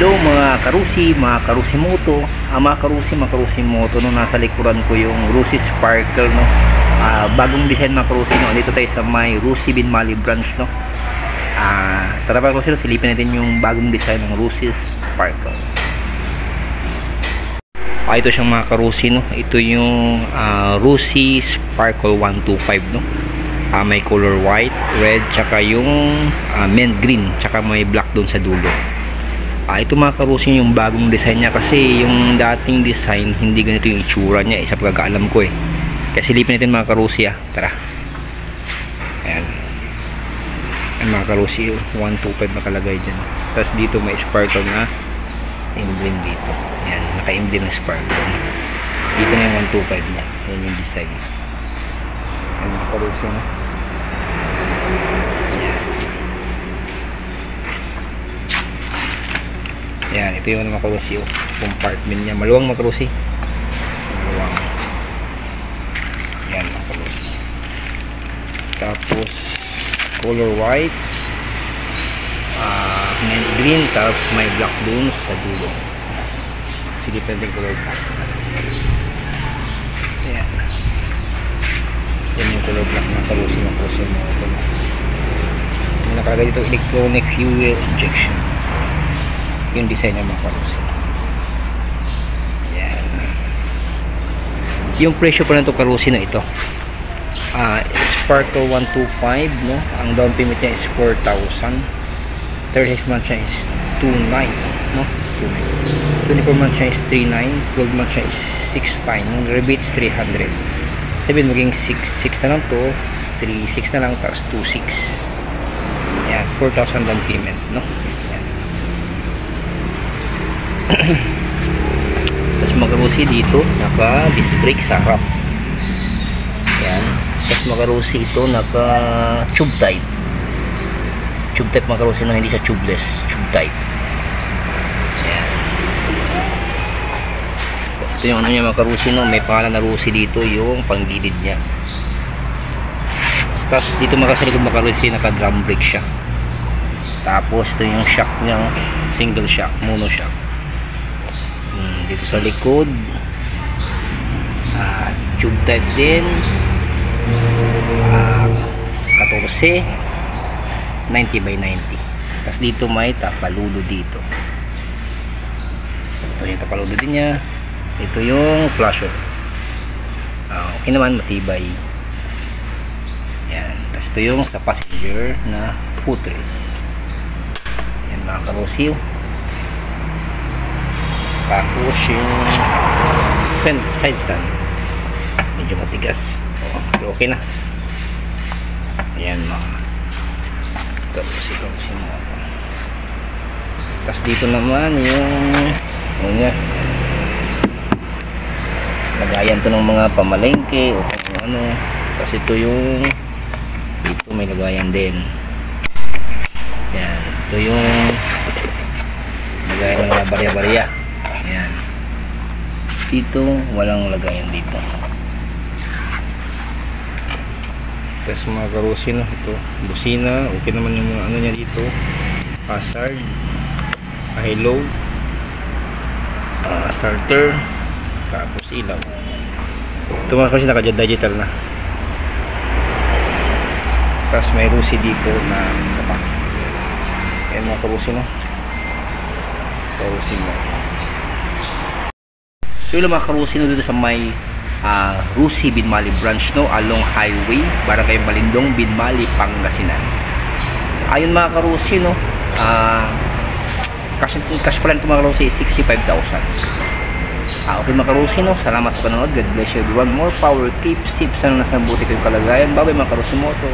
Hello mga karusi moto. Mga karusi moto no, nasa likuran ko yung Rusi Sparkle no. Bagong design mga karusi no. Dito tayo sa may Rusi Binmali branch no. Tara pa karusi no, silipin natin yung bagong design ng Rusi Sparkle. Ito siyang mga karusi no. Ito yung Rusi Sparkle 125 no. May color white, red, tsaka yung mint green, tsaka may black doon sa dulo. Ito mga karusi yung bagong design niya, kasi yung dating design hindi ganito yung itsura niya, isa pagkakaalam ko Kasi silipin natin mga karusi tara. Ayan. Ayan mga karusi, 125 nakalagay dyan. Tapos dito may sparkle na emblem dito. Ayan, naka-emblem na sparkle. Dito na yung 125 niya. Ayan yung design. Ayan mga karusi no. Yan, ito yung mga karusi compartment niya. Maluwang mga karusi. Maluwang. Yan mga karusi. Tapos color white, mint green, tapos may black dun sa dulo. Silipan din color black. Yan. Yan yung color black mga karusi. Mga karusi mga karusi. Yung nakalagay dito, electronic fuel injection. Yung design ng mga karusi. Yan. Yung presyo pa na ito karusi na ito. Sparkle 125 no. Ang down payment niya is 4,000. 36 months niya is 29 no. 24 months niya is 39. 12 months niya is 6 yung rebate is 300. Sabihin maging 6 na lang to. 3,600 na lang tapos 2,600. Yan, 4,000 down payment no. Tapos makarusi dito naka disc brake sa harap. Yan. Tapos makarusi ito naka tube type makarusi no, hindi siya tubeless, tube type. Yan. Tapos ito yung ano niya makarusi no, may pangalan na Rusi dito yung panggilid niya. Tapos dito makasalikod makarusi naka drum brake siya. Tapos ito yung shock niya, single shock, mono shock. Dito sa likod tube type din, 14 90x90. Tapos dito may tapaludo dito. Ito yung tapaludo din niya. Ito yung flasher. Okay naman, matibay. Yan. Tapos ito yung sa passenger na footrest. Yan mga karusi. Tapos yung side stand medyo matigas, pero okay na. Ayan mga karusi mo. Tapos dito naman yung lagayan to ng mga pamalengke o kung ano. Tapos ito yung dito may lagayan din. Yan, ito yung lagayan ng mga barya-barya. Ayan. Dito walang lagayan dito. Tapos mga karusi no, ito busina, okay naman yung mga ano niya dito, hazard, hello, starter, tapos ilaw. Ito mga karusi naka digital na. Tapos may Rusi dito na kapak. Ayan mga karusi no, karusi mo. So yung mga karusi no, dito sa may Rusi Binmali branch no, along highway Barangay Malindong, Binmali, Pangasinan. Ayun mga karusi no, cash plan ko mga karusi 65,000. Okay mga karusi no, salamat sa panonood. God bless you everyone. More power, keep safe, sana nasa buti kayong kalagayan. Bye bye mga karusi moto.